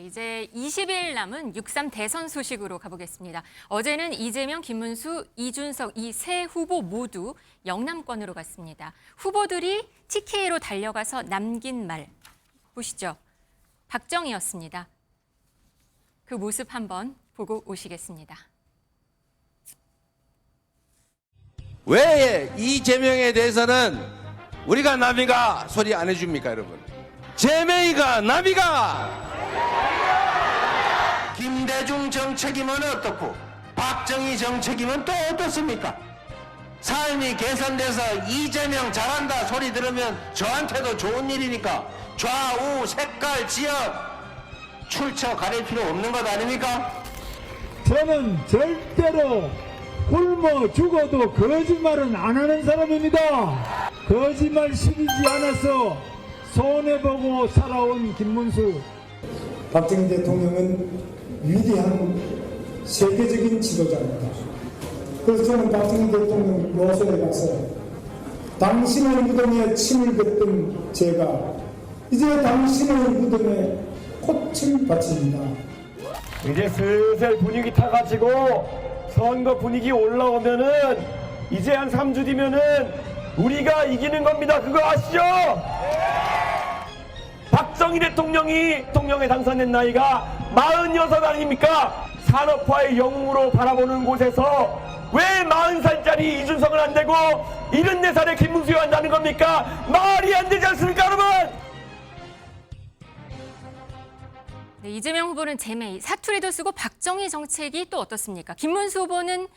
이제 20일 남은 6.3 대선 소식으로 가보겠습니다. 어제는 이재명, 김문수, 이준석 이 세 후보 모두 영남권으로 갔습니다. 후보들이 TK로 달려가서 남긴 말 보시죠. 박정희였습니다. 그 모습 한번 보고 오시겠습니다. 왜 이재명에 대해서는 우리가 남이가 소리 안 해줍니까, 여러분? 재명이가 남이가 김대중 정책이면 어떻고 박정희 정책이면 또 어떻습니까? 삶이 개선돼서 이재명 잘한다 소리 들으면 저한테도 좋은 일이니까 좌우 색깔 지역 출처 가릴 필요 없는 것 아닙니까? 저는 절대로 굶어 죽어도 거짓말은 안 하는 사람입니다. 거짓말 시키지 않아서 손해보고 살아온 김문수. 박정희 대통령은 위대한 세계적인 지도자입니다. 그래서 저는 박정희 대통령 묘소에 가서 당신의 무덤에 침을 뱉던 제가 이제 당신의 무덤에 꽃을 바칩니다. 이제 슬슬 분위기 타가지고 선거 분위기 올라오면은 이제 한 3주 뒤면은 우리가 이기는 겁니다. 그거 아시죠? 박정희 대통령에 당선된 나이가 46 아닙니까? 산업화의 영웅으로 바라보는 곳에서 왜 40살짜리 이준석은 안 되고 74살의 김문수가 한다는 겁니까? 말이 안 되지 않습니까, 여러분? 네, 이재명 후보는 재매이, 사투리도 쓰고 박정희 정책이 또 어떻습니까? 김문수 후보는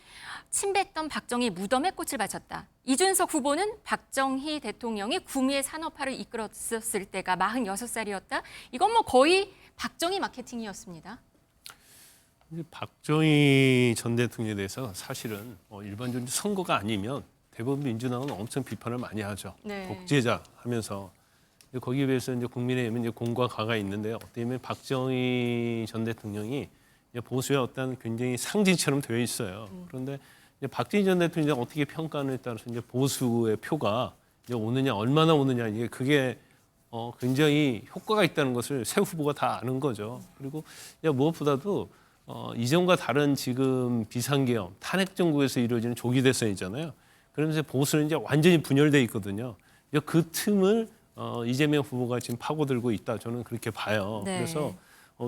침뱉던 박정희 무덤에 꽃을 바쳤다. 이준석 후보는 박정희 대통령이 구미의 산업화를 이끌었을 때가 46살이었다. 이건 뭐 거의 박정희 마케팅이었습니다. 박정희 전 대통령에 대해서 사실은 일반적인 선거가 아니면 대부분 민주당은 엄청 비판을 많이 하죠. 네. 독재자 하면서 거기에 비해서 이제 국민의힘은 이제 공과 가가 있는데요. 어떻게 보면 박정희 전 대통령이 보수의 어떤 굉장히 상징처럼 되어 있어요. 그런데 이제 박정희 전 대통령이 어떻게 평가하느냐에 따라서 이제 보수의 표가 이제 오느냐 얼마나 오느냐 이게 그게 굉장히 효과가 있다는 것을 새 후보가 다 아는 거죠. 그리고 무엇보다도 이전과 다른 지금 비상계엄 탄핵 정국에서 이루어지는 조기 대선이잖아요. 그러면서 보수는 이제 완전히 분열돼 있거든요. 그 틈을 이재명 후보가 지금 파고들고 있다. 저는 그렇게 봐요. 네. 그래서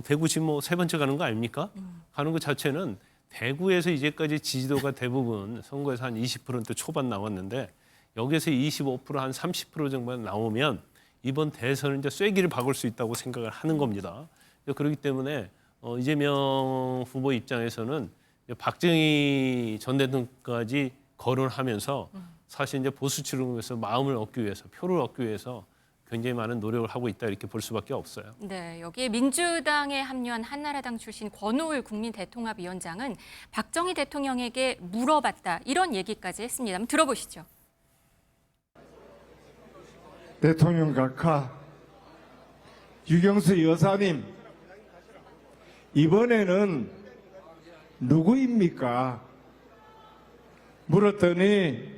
대구 지금 뭐 세 번째 가는 거 아닙니까? 가는 것 자체는 대구에서 이제까지 지지도가 대부분 선거에서 한 20% 초반 나왔는데 여기에서 25%한 30% 정도 나오면 이번 대선은 이제 쐐기를 박을 수 있다고 생각을 하는 겁니다. 그렇기 때문에 이재명 후보 입장에서는 박정희 전 대통령까지 거론하면서 사실 이제 보수 출구에서 마음을 얻기 위해서 표를 얻기 위해서 굉장히 많은 노력을 하고 있다 이렇게 볼 수밖에 없어요. 네, 여기에 민주당에 합류한 한나라당 출신 권오을 국민대통합위원장은 박정희 대통령에게 물어봤다 이런 얘기까지 했습니다. 한번 들어보시죠. 대통령 각하, 유경수 여사님, 이번에는 누구입니까? 물었더니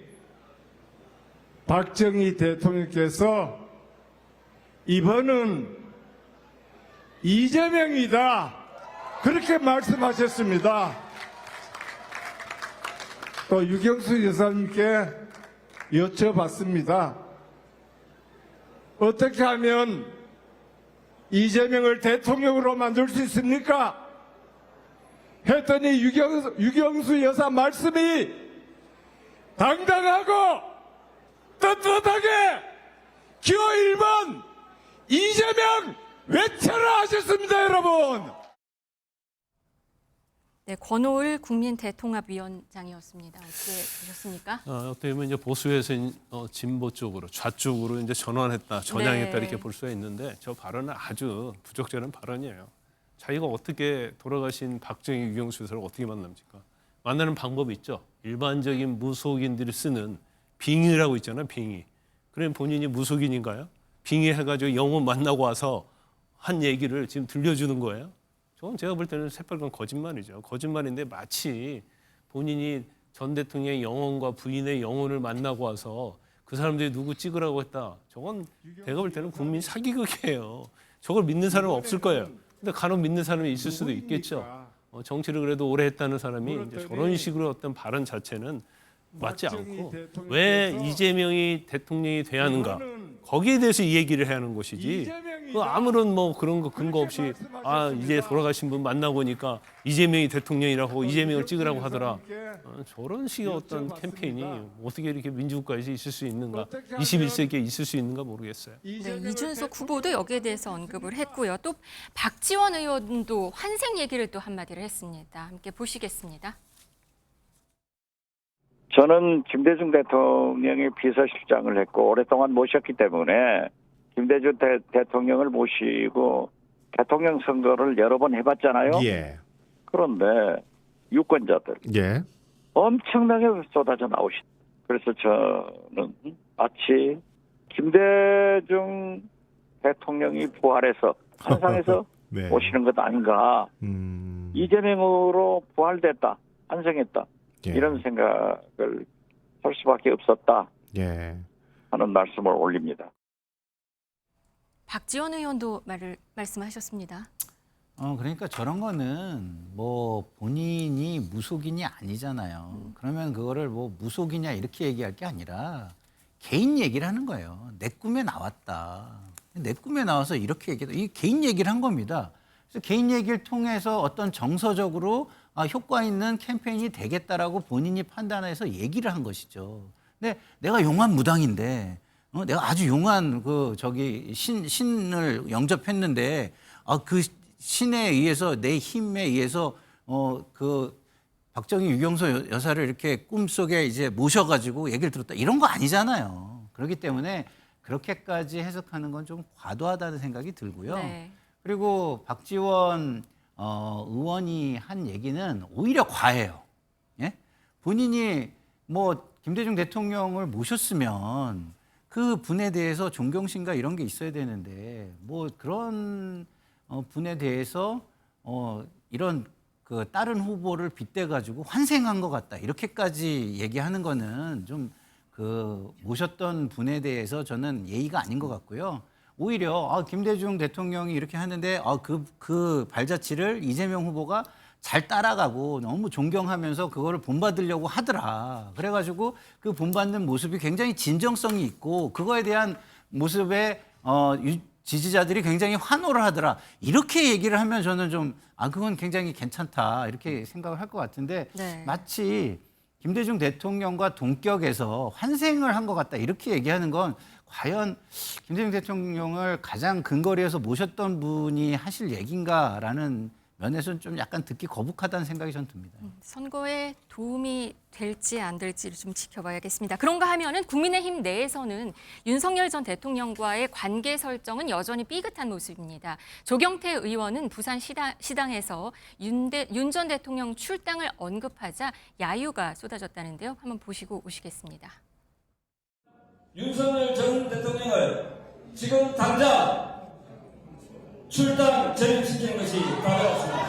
박정희 대통령께서 이번은 이재명이다 그렇게 말씀하셨습니다. 또 유경수 여사님께 여쭤봤습니다. 어떻게 하면 이재명을 대통령으로 만들 수 있습니까? 했더니 유경수 여사 말씀이 당당하고 떳떳하게 기호 1번 이재명 외쳐라 하셨습니다, 여러분. 네, 권오을 국민대통합위원장이었습니다. 어떻게 보셨습니까? 어떻게 보면 이제 보수에서 진보 쪽으로 좌쪽으로 이제 전환했다, 전향했다 네. 이렇게 볼 수가 있는데 저 발언은 아주 부적절한 발언이에요. 자기가 어떻게 돌아가신 박정희 유경수 여사를 어떻게 만납니까? 만나는 방법이 있죠. 일반적인 무속인들이 쓰는 빙의라고 있잖아요, 빙의. 그럼 본인이 무속인인가요? 빙의해가지고 영혼 만나고 와서 한 얘기를 지금 들려주는 거예요. 저건 제가 볼 때는 새빨간 거짓말이죠. 거짓말인데 마치 본인이 전 대통령의 영혼과 부인의 영혼을 만나고 와서 그 사람들이 누구 찍으라고 했다. 저건 제가 볼 때는 국민 사기극이에요. 저걸 믿는 사람은 없을 거예요. 근데 간혹 믿는 사람이 있을 수도 있겠죠. 정치를 그래도 오래 했다는 사람이 이제 저런 식으로 어떤 발언 자체는 맞지 않고 왜 이재명이 대통령이 돼야 하는가 거기에 대해서 이 얘기를 해야 하는 것이지 그 아무런 뭐 그런 거 근거 없이 아 이제 돌아가신 분 만나고 보니까 이재명이 대통령이라고 이재명을 찍으라고 하더라. 저런 식의 어떤 캠페인이 어떻게 이렇게 민주국가에서 있을 수 있는가 21세기에 있을 수 있는가 모르겠어요. 네, 이준석 후보도 여기에 대해서 언급을 했고요. 또 박지원 의원도 환생 얘기를 또 한마디를 했습니다. 함께 보시겠습니다. 저는 김대중 대통령의 비서실장을 했고 오랫동안 모셨기 때문에 김대중 대통령을 모시고 대통령 선거를 여러 번 해봤잖아요. 예. 그런데 유권자들 예. 엄청나게 쏟아져 나오신. 그래서 저는 마치 김대중 대통령이 부활해서 환상에서 네. 오시는 것 아닌가. 이재명으로 부활됐다, 환생했다. 예. 이런 생각을 할 수밖에 없었다 예. 하는 말씀을 올립니다. 박지원 의원도 말씀하셨습니다. 그러니까 저런 거는 뭐 본인이 무속인이 아니잖아요. 그러면 그거를 뭐 무속이냐 이렇게 얘기할 게 아니라 개인 얘기를 하는 거예요. 내 꿈에 나왔다. 내 꿈에 나와서 이렇게 얘기해도 이 개인 얘기를 한 겁니다. 그래서 개인 얘기를 통해서 어떤 정서적으로 효과 있는 캠페인이 되겠다라고 본인이 판단해서 얘기를 한 것이죠. 근데 내가 용한 무당인데, 내가 아주 용한 신을 영접했는데, 그 신에 의해서 내 힘에 의해서 박정희 유경수 여사를 이렇게 꿈속에 이제 모셔가지고 얘기를 들었다. 이런 거 아니잖아요. 그렇기 때문에 그렇게까지 해석하는 건 좀 과도하다는 생각이 들고요. 네. 그리고 박지원 의원이 한 얘기는 오히려 과해요. 예? 본인이 뭐 김대중 대통령을 모셨으면 그 분에 대해서 존경심과 이런 게 있어야 되는데 뭐 그런 분에 대해서 이런 그 다른 후보를 빗대 가지고 환생한 것 같다 이렇게까지 얘기하는 거는 좀 그 모셨던 분에 대해서 저는 예의가 아닌 것 같고요. 오히려 김대중 대통령이 이렇게 하는데 그 발자취를 이재명 후보가 잘 따라가고 너무 존경하면서 그거를 본받으려고 하더라. 그래가지고 그 본받는 모습이 굉장히 진정성이 있고 그거에 대한 모습에 지지자들이 굉장히 환호를 하더라. 이렇게 얘기를 하면 저는 좀 그건 굉장히 괜찮다 이렇게 생각을 할 것 같은데 네. 마치 김대중 대통령과 동격에서 환생을 한 것 같다 이렇게 얘기하는 건 과연 김대중 대통령을 가장 근거리에서 모셨던 분이 하실 얘기인가라는 면에서는 좀 약간 듣기 거북하다는 생각이 전 듭니다. 선거에 도움이 될지 안 될지를 좀 지켜봐야겠습니다. 그런가 하면은 국민의힘 내에서는 윤석열 전 대통령과의 관계 설정은 여전히 삐끗한 모습입니다. 조경태 의원은 부산 시당에서 윤 전 대통령 출당을 언급하자 야유가 쏟아졌다는데요. 한번 보시고 오시겠습니다. 윤석열 전 대통령을 지금 당장 출당 전역시키는 것이 다가왔습니다.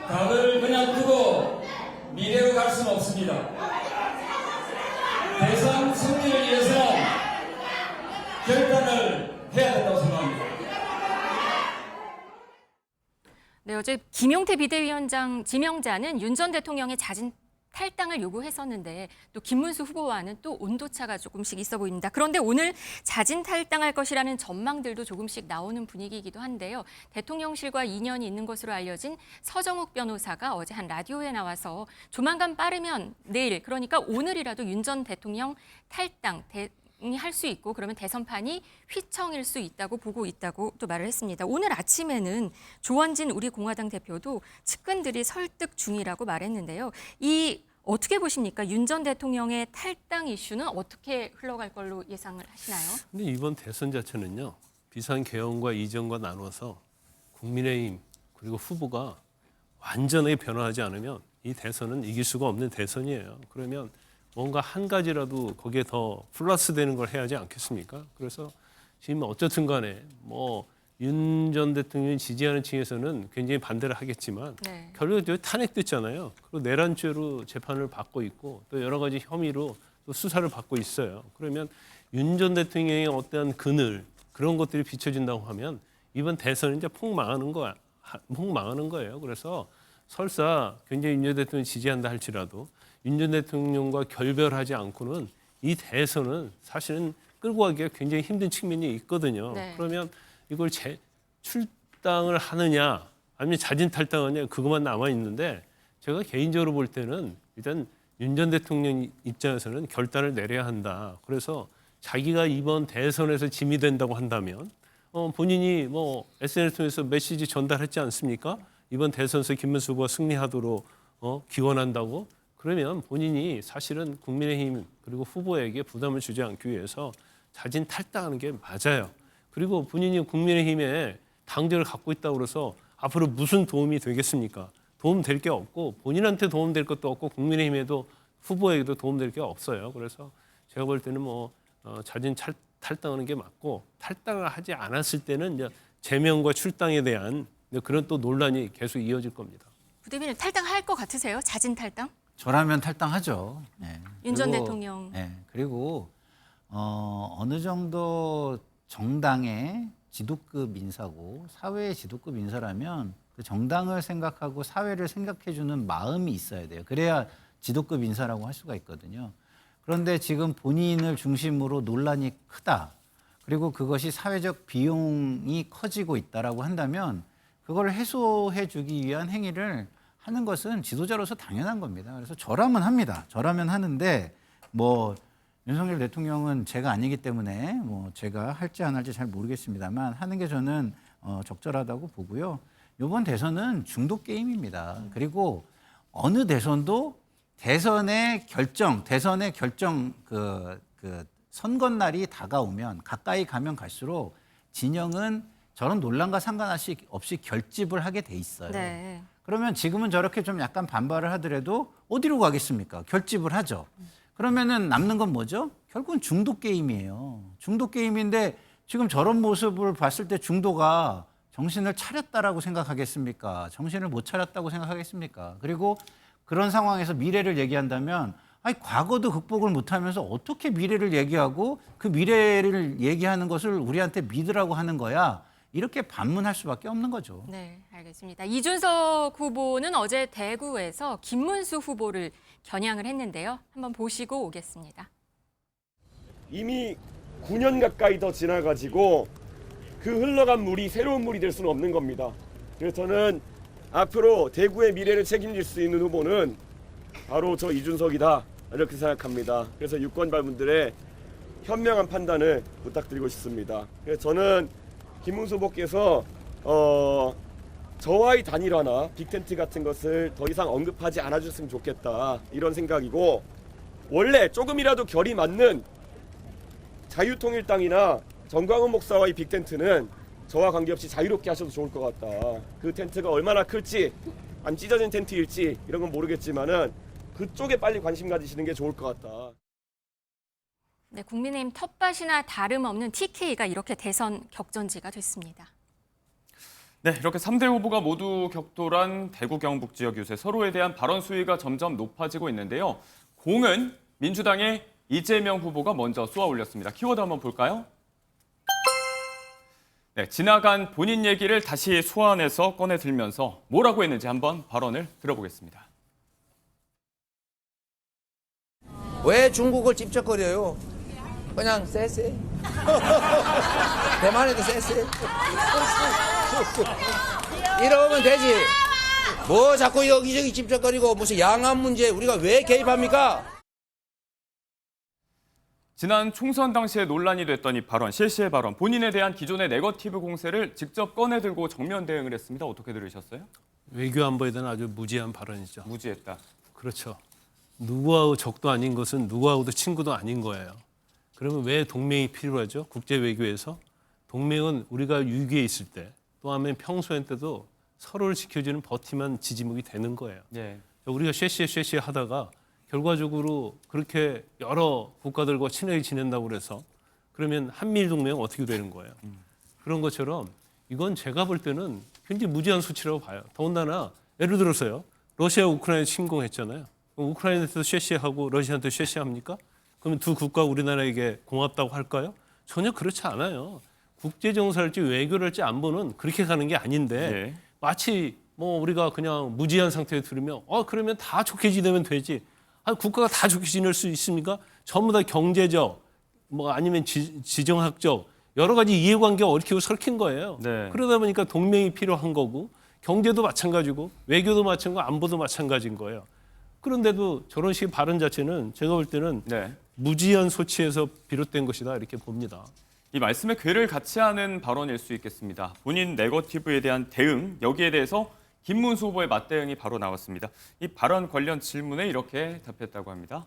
각을 그냥 두고 미래로 갈 수는 없습니다. 대선 승리를 위해서는 결단을 해야 된다고 생각합니다. 네, 어제 김용태 비대위원장 지명자는 윤 전 대통령의 자진 탈당을 요구했었는데 또 김문수 후보와는 또 온도차가 조금씩 있어 보입니다. 그런데 오늘 자진 탈당할 것이라는 전망들도 조금씩 나오는 분위기이기도 한데요. 대통령실과 인연이 있는 것으로 알려진 서정욱 변호사가 어제 한 라디오에 나와서 조만간 빠르면 내일, 그러니까 오늘이라도 윤 전 대통령 탈당, 할 수 있고 그러면 대선판이 휘청일 수 있다고 보고 있다고 또 말을 했습니다. 오늘 아침에는 조원진 우리 공화당 대표도 측근들이 설득 중이라고 말했는데요. 어떻게 보십니까? 윤 전 대통령의 탈당 이슈는 어떻게 흘러갈 걸로 예상을 하시나요? 근데 이번 대선 자체는요. 비상계엄과 이전과 나눠서 국민의힘 그리고 후보가 완전히 변화하지 않으면 이 대선은 이길 수가 없는 대선이에요. 그러면 뭔가 한 가지라도 거기에 더 플러스 되는 걸 해야 하지 않겠습니까? 그래서 지금 어쨌든 간에 뭐 윤 전 대통령이 지지하는 층에서는 굉장히 반대를 하겠지만 네. 결국에 탄핵됐잖아요. 그리고 내란죄로 재판을 받고 있고 또 여러 가지 혐의로 또 수사를 받고 있어요. 그러면 윤 전 대통령의 어떠한 그늘 그런 것들이 비춰진다고 하면 이번 대선은 이제 폭 망하는 거예요. 그래서 설사 굉장히 윤 전 대통령 지지한다 할지라도 윤 전 대통령과 결별하지 않고는 이 대선은 사실은 끌고 가기가 굉장히 힘든 측면이 있거든요. 네. 그러면 이걸 출당을 하느냐 아니면 자진 탈당하느냐 그것만 남아 있는데 제가 개인적으로 볼 때는 일단 윤 전 대통령 입장에서는 결단을 내려야 한다. 그래서 자기가 이번 대선에서 짐이 된다고 한다면 본인이 뭐 SNS 통해서 메시지 전달했지 않습니까? 이번 대선에서 김문수 후보가 승리하도록 기원한다고 그러면 본인이 사실은 국민의힘 그리고 후보에게 부담을 주지 않기 위해서 자진 탈당하는 게 맞아요. 그리고 본인이 국민의힘에 당적을 갖고 있다고 그래서 앞으로 무슨 도움이 되겠습니까? 도움 될 게 없고 본인한테 도움 될 것도 없고 국민의힘에도 후보에게도 도움 될 게 없어요. 그래서 제가 볼 때는 자진 탈당하는 게 맞고 탈당을 하지 않았을 때는 이제 제명과 출당에 대한 그런 또 논란이 계속 이어질 겁니다. 부대변인 탈당할 것 같으세요? 자진 탈당? 저라면 탈당하죠. 네. 윤 전 그리고, 대통령. 네. 그리고 어느 정도 정당의 지도급 인사고 사회의 지도급 인사라면 그 정당을 생각하고 사회를 생각해주는 마음이 있어야 돼요. 그래야 지도급 인사라고 할 수가 있거든요. 그런데 지금 본인을 중심으로 논란이 크다. 그리고 그것이 사회적 비용이 커지고 있다라고 한다면 그걸 해소해 주기 위한 행위를 하는 것은 지도자로서 당연한 겁니다. 그래서 저라면 합니다. 저라면 하는데 윤석열 대통령은 제가 아니기 때문에 제가 할지 안 할지 잘 모르겠습니다만 하는 게 저는 적절하다고 보고요. 이번 대선은 중독 게임입니다. 그리고 어느 대선도 대선의 결정 그 선거날이 다가오면 가까이 가면 갈수록 진영은 저런 논란과 상관없이 결집을 하게 돼 있어요. 네. 그러면 지금은 저렇게 좀 약간 반발을 하더라도 어디로 가겠습니까? 결집을 하죠. 그러면은 남는 건 뭐죠? 결국은 중독 게임이에요. 중독 게임인데 지금 저런 모습을 봤을 때 중도가 정신을 차렸다라고 생각하겠습니까? 정신을 못 차렸다고 생각하겠습니까? 그리고 그런 상황에서 미래를 얘기한다면 과거도 극복을 못하면서 어떻게 미래를 얘기하고 그 미래를 얘기하는 것을 우리한테 믿으라고 하는 거야. 이렇게 반문할 수밖에 없는 거죠. 네, 알겠습니다. 이준석 후보는 어제 대구에서 김문수 후보를 겨냥을 했는데요. 한번 보시고 오겠습니다. 이미 9년 가까이 더 지나가지고 그 흘러간 물이 새로운 물이 될 수는 없는 겁니다. 그래서 저는 앞으로 대구의 미래를 책임질 수 있는 후보는 바로 저 이준석이다 이렇게 생각합니다. 그래서 유권자분들의 현명한 판단을 부탁드리고 싶습니다. 그래서 저는 김문수 후보께서 저와의 단일화나 빅텐트 같은 것을 더 이상 언급하지 않아줬으면 좋겠다 이런 생각이고 원래 조금이라도 결이 맞는 자유통일당이나 정광훈 목사와의 빅텐트는 저와 관계없이 자유롭게 하셔도 좋을 것 같다. 그 텐트가 얼마나 클지 안 찢어진 텐트일지 이런 건 모르겠지만은 그쪽에 빨리 관심 가지시는 게 좋을 것 같다. 네, 국민의힘 텃밭이나 다름없는 TK가 이렇게 대선 격전지가 됐습니다. 네, 이렇게 3대 후보가 모두 격돌한 대구 경북 지역 요새 서로에 대한 발언 수위가 점점 높아지고 있는데요. 공은 민주당의 이재명 후보가 먼저 쏘아 올렸습니다. 키워드 한번 볼까요? 네, 지나간 본인 얘기를 다시 소환해서 꺼내 들면서 뭐라고 했는지 한번 발언을 들어보겠습니다. 왜 중국을 찝쩍거려요? 그냥 쎄쎄. 대만에도 쎄쎄. 이러면 되지. 뭐 자꾸 여기저기 찝쩍거리고 무슨 양안 문제 우리가 왜 개입합니까? 지난 총선 당시에 논란이 됐던 이 발언, 실시의 발언, 본인에 대한 기존의 네거티브 공세를 직접 꺼내들고 정면 대응을 했습니다. 어떻게 들으셨어요? 외교 안보에 대한 아주 무지한 발언이죠. 무지했다. 그렇죠. 누구하고 적도 아닌 것은 누구하고도 친구도 아닌 거예요. 그러면 왜 동맹이 필요하죠? 국제 외교에서 동맹은 우리가 위기에 있을 때 또한 평소엔 때도 서로를 지켜주는 버티만 지지목이 되는 거예요. 네. 우리가 쉐시에 하다가 결과적으로 그렇게 여러 국가들과 친하게 지낸다고 그래서 그러면 한미일 동맹은 어떻게 되는 거예요? 그런 것처럼 이건 제가 볼 때는 굉장히 무지한 수치라고 봐요. 더군다나 예를 들어서요. 러시아 우크라이나 침공했잖아요. 그럼 우크라이나한테도 쉐시하고 러시아한테 쉐시합니까? 그러면 두 국가 우리나라에게 고맙다고 할까요? 전혀 그렇지 않아요. 국제정세랄지 외교랄지 안보는 그렇게 가는 게 아닌데 네. 마치 뭐 우리가 그냥 무지한 상태에 들으면 그러면 다 좋게 지내면 되지. 국가가 다 좋게 지낼 수 있습니까? 전부 다 경제적 뭐 아니면 지정학적 여러 가지 이해관계가 얽히고 설킨 거예요. 네. 그러다 보니까 동맹이 필요한 거고 경제도 마찬가지고 외교도 마찬가지고 안보도 마찬가지인 거예요. 그런데도 저런 식의 발언 자체는 제가 볼 때는 네. 무지한 소치에서 비롯된 것이다 이렇게 봅니다. 이 말씀에 괴를 같이 하는 발언일 수 있겠습니다. 본인 네거티브에 대한 대응, 여기에 대해서 김문수 후보의 맞대응이 바로 나왔습니다. 이 발언 관련 질문에 이렇게 답했다고 합니다.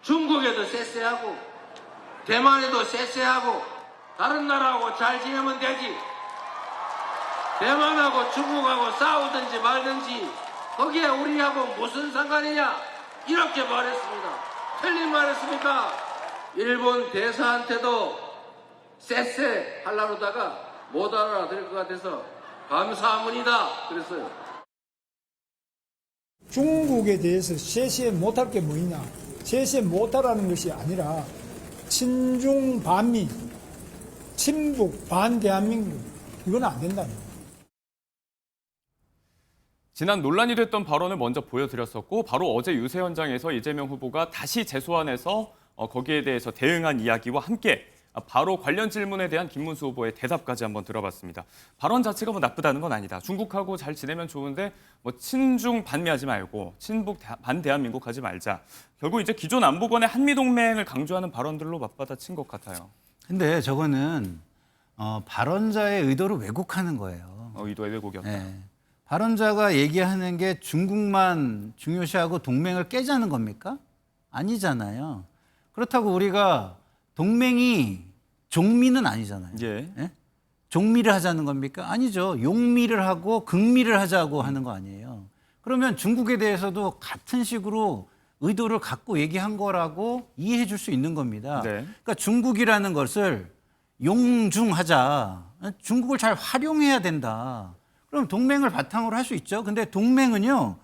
중국에도 쎄쎄하고 대만에도 쎄쎄하고 다른 나라하고 잘 지내면 되지. 대만하고 중국하고 싸우든지 말든지 거기에 우리하고 무슨 상관이냐 이렇게 말했습니다. 틀린 말했습니까? 일본 대사한테도 쎄쎄 하려다가 못 알아들을 것 같아서 감사합니다 그랬어요. 중국에 대해서 쉐시에 못할 게 뭐냐? 쉐시에 못하라는 것이 아니라 친중 반미, 친북 반대한민국 이건 안 된다는 거예요. 지난 논란이 됐던 발언을 먼저 보여드렸었고 바로 어제 유세 현장에서 이재명 후보가 다시 재소환해서 거기에 대해서 대응한 이야기와 함께 바로 관련 질문에 대한 김문수 후보의 대답까지 한번 들어봤습니다. 발언 자체가 뭐 나쁘다는 건 아니다. 중국하고 잘 지내면 좋은데 뭐 친중 반미하지 말고 친북 반대한민국 하지 말자. 결국 이제 기존 안보관의 한미동맹을 강조하는 발언들로 맞받아친 것 같아요. 근데 저거는 발언자의 의도를 왜곡하는 거예요. 의도의 왜곡이었다. 네. 발언자가 얘기하는 게 중국만 중요시하고 동맹을 깨자는 겁니까? 아니잖아요. 그렇다고 우리가 동맹이 종미는 아니잖아요. 예. 예? 종미를 하자는 겁니까? 아니죠. 용미를 하고 극미를 하자고 하는 거 아니에요. 그러면 중국에 대해서도 같은 식으로 의도를 갖고 얘기한 거라고 이해해 줄 수 있는 겁니다. 네. 그러니까 중국이라는 것을 용중하자. 중국을 잘 활용해야 된다. 그럼 동맹을 바탕으로 할 수 있죠. 근데 동맹은요,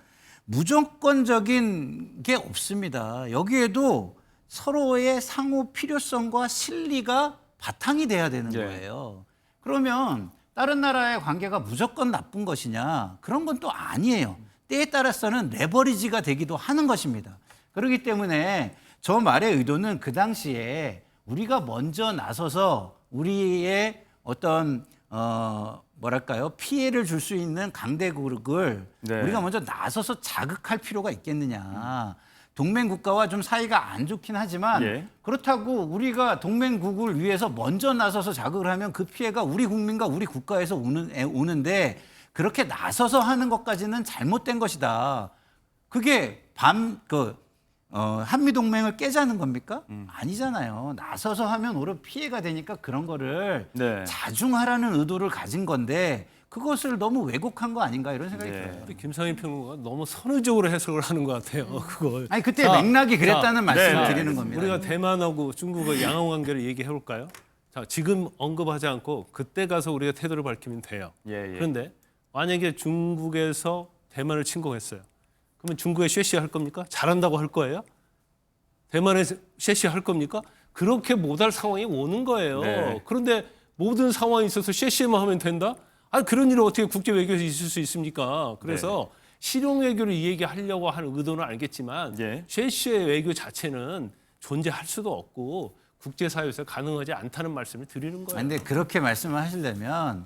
무조건적인 게 없습니다. 여기에도 서로의 상호 필요성과 실리가 바탕이 돼야 되는 예. 거예요. 그러면 다른 나라의 관계가 무조건 나쁜 것이냐? 그런 건 또 아니에요. 때에 따라서는 레버리지가 되기도 하는 것입니다. 그렇기 때문에 저 말의 의도는 그 당시에 우리가 먼저 나서서 우리의 어떤 뭐랄까요? 피해를 줄 수 있는 강대국을 네. 우리가 먼저 나서서 자극할 필요가 있겠느냐. 동맹국가와 좀 사이가 안 좋긴 하지만 예. 그렇다고 우리가 동맹국을 위해서 먼저 나서서 자극을 하면 그 피해가 우리 국민과 우리 국가에서 오는데 그렇게 나서서 하는 것까지는 잘못된 것이다. 그게 한미동맹을 깨자는 겁니까? 아니잖아요. 나서서 하면 오히려 피해가 되니까 그런 거를 네. 자중하라는 의도를 가진 건데 그것을 너무 왜곡한 거 아닌가 이런 생각이 네. 들어요. 김상희 평론가가 너무 선의적으로 해석을 하는 것 같아요. 그걸. 아니 그때 자, 맥락이 그랬다는 말씀을 네. 드리는 겁니다. 우리가 대만하고 중국의 양호 관계를 얘기해 볼까요? 자, 지금 언급하지 않고 그때 가서 우리가 태도를 밝히면 돼요. 예. 그런데 만약에 중국에서 대만을 침공했어요. 그러면 중국에 쉐시할 겁니까? 잘한다고 할 거예요? 대만에 쉐시할 겁니까? 그렇게 못할 상황이 오는 거예요. 네. 그런데 모든 상황이 있어서 쉐시만 하면 된다? 그런 일이 어떻게 국제 외교에서 있을 수 있습니까? 그래서 실용 외교를 이 얘기하려고 하는 의도는 알겠지만 예. 쉐시의 외교 자체는 존재할 수도 없고 국제사회에서 가능하지 않다는 말씀을 드리는 거예요. 근데 그렇게 말씀을 하시려면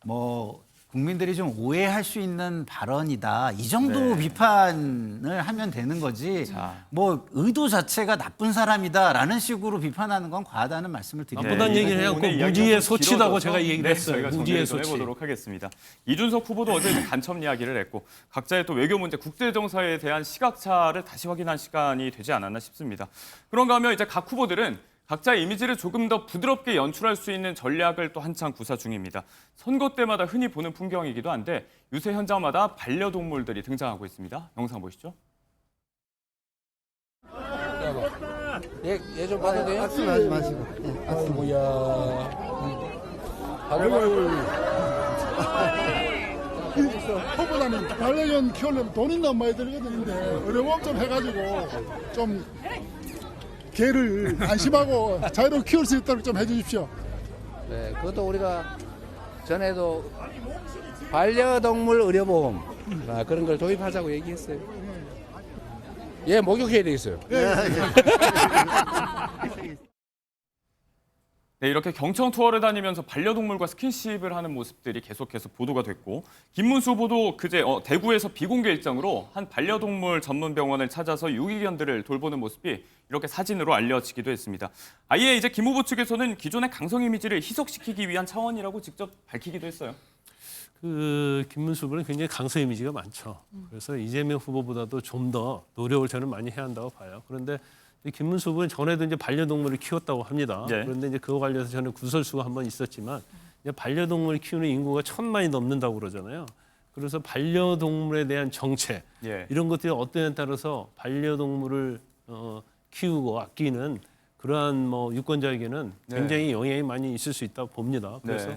뭐 국민들이 좀 오해할 수 있는 발언이다. 이 정도 네. 비판을 하면 되는 거지. 자. 뭐 의도 자체가 나쁜 사람이다라는 식으로 비판하는 건 과하다는 말씀을 드립니다. 나쁘다는 얘기를 해갖고 오늘 이야기가 무지의 좀 소치라고 길어져서 제가 얘기를 했어요. 저희가 무지의 정리를 좀 소치. 해보도록 하겠습니다. 이준석 후보도 어제 간첩 이야기를 했고 각자의 또 외교 문제, 국제정세에 대한 시각차를 다시 확인한 시간이 되지 않았나 싶습니다. 그런가 하면 이제 각 후보들은 각자의 이미지를 조금 더 부드럽게 연출할 수 있는 전략을 또 한창 구사 중입니다. 선거 때마다 흔히 보는 풍경이기도 한데 유세 현장마다 반려동물들이 등장하고 있습니다. 영상 보시죠. 얘 좀 봐도 돼요? 악수하지 마시고. 뭐야. 후보자님 반려견 키우려면 돈이 너무 많이 들거든요. 어려움 좀 해가지고 좀 개를 안심하고 자유롭게 키울 수 있도록 좀 해주십시오. 네, 그것도 우리가 전에도 반려동물 의료보험 그런 걸 도입하자고 얘기했어요. 예, 목욕해야 되겠어요. 네, 이렇게 경청 투어를 다니면서 반려동물과 스킨십을 하는 모습들이 계속해서 보도가 됐고 김문수 후보도 그제 대구에서 비공개 일정으로 한 반려동물 전문 병원을 찾아서 유기견들을 돌보는 모습이 이렇게 사진으로 알려지기도 했습니다. 아예 이제 김 후보 측에서는 기존의 강성 이미지를 희석시키기 위한 차원이라고 직접 밝히기도 했어요. 그 김문수 후보는 굉장히 강성 이미지가 많죠. 그래서 이재명 후보보다도 좀 더 노력을 저는 많이 해야 한다고 봐요. 그런데 이 김문수 후보는 전에도 이제 반려동물을 키웠다고 합니다. 네. 그런데 이제 그거 관련해서 저는 구설수가 한번 있었지만 이제 반려동물을 키우는 인구가 1,000만이 넘는다고 그러잖아요. 그래서 반려동물에 대한 정책 예. 이런 것들이 어떠냐에 따라서 반려동물을 키우고 아끼는 그러한 뭐 유권자에게는 굉장히 영향이 많이 있을 수 있다고 봅니다. 그래서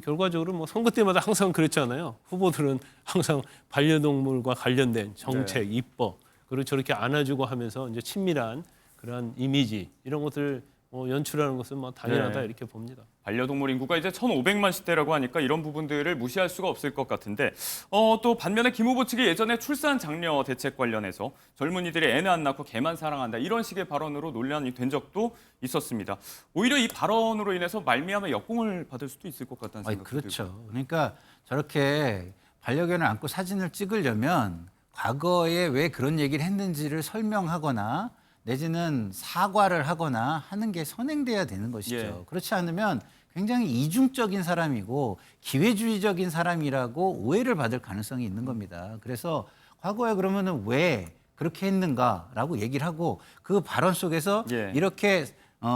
결과적으로 뭐 선거 때마다 항상 그랬잖아요. 후보들은 항상 반려동물과 관련된 정책, 입법 그리고 저렇게 안아주고 하면서 이제 친밀한 그런 이미지 이런 것들 연출하는 것은 뭐 당연하다 이렇게 봅니다. 반려동물 인구가 이제 1,500만 시대라고 하니까 이런 부분들을 무시할 수가 없을 것 같은데 또 반면에 김 후보 측이 예전에 출산 장려 대책 관련해서 젊은이들이 애는 안 낳고 개만 사랑한다 이런 식의 발언으로 논란이 된 적도 있었습니다. 오히려 이 발언으로 인해서 말미암아 역공을 받을 수도 있을 것 같다는 생각이 들고요. 그렇죠. 그러니까 저렇게 반려견을 안고 사진을 찍으려면 과거에 왜 그런 얘기를 했는지를 설명하거나 내지는 사과를 하거나 하는 게 선행돼야 되는 것이죠. 예. 그렇지 않으면 굉장히 이중적인 사람이고 기회주의적인 사람이라고 오해를 받을 가능성이 있는 겁니다. 그래서 과거에 그러면은 왜 그렇게 했는가라고 얘기를 하고 그 발언 속에서 이렇게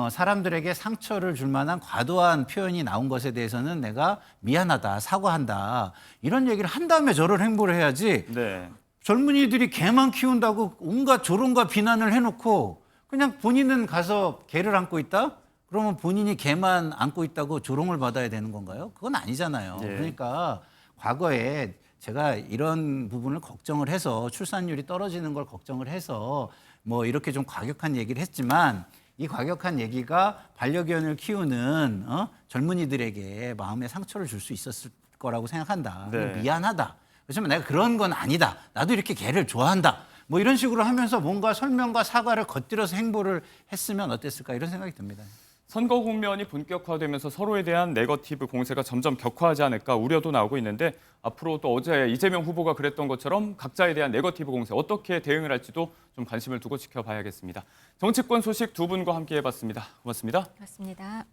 사람들에게 상처를 줄 만한 과도한 표현이 나온 것에 대해서는 내가 미안하다, 사과한다 이런 얘기를 한 다음에 저런 행보를 해야지 네. 젊은이들이 개만 키운다고 온갖 조롱과 비난을 해놓고 그냥 본인은 가서 개를 안고 있다? 그러면 본인이 개만 안고 있다고 조롱을 받아야 되는 건가요? 그건 아니잖아요. 그러니까 과거에 제가 이런 부분을 걱정을 해서 출산율이 떨어지는 걸 걱정을 해서 뭐 이렇게 좀 과격한 얘기를 했지만 이 과격한 얘기가 반려견을 키우는 젊은이들에게 마음에 상처를 줄 수 있었을 거라고 생각한다. 미안하다. 그렇지만 내가 그런 건 아니다. 나도 이렇게 개를 좋아한다. 뭐 이런 식으로 하면서 뭔가 설명과 사과를 겉들여서 행보를 했으면 어땠을까 이런 생각이 듭니다. 선거 국면이 본격화되면서 서로에 대한 네거티브 공세가 점점 격화하지 않을까 우려도 나오고 있는데 앞으로 또 어제 이재명 후보가 그랬던 것처럼 각자에 대한 네거티브 공세 어떻게 대응을 할지도 좀 관심을 두고 지켜봐야겠습니다. 정치권 소식 두 분과 함께 해봤습니다. 고맙습니다. 그렇습니다.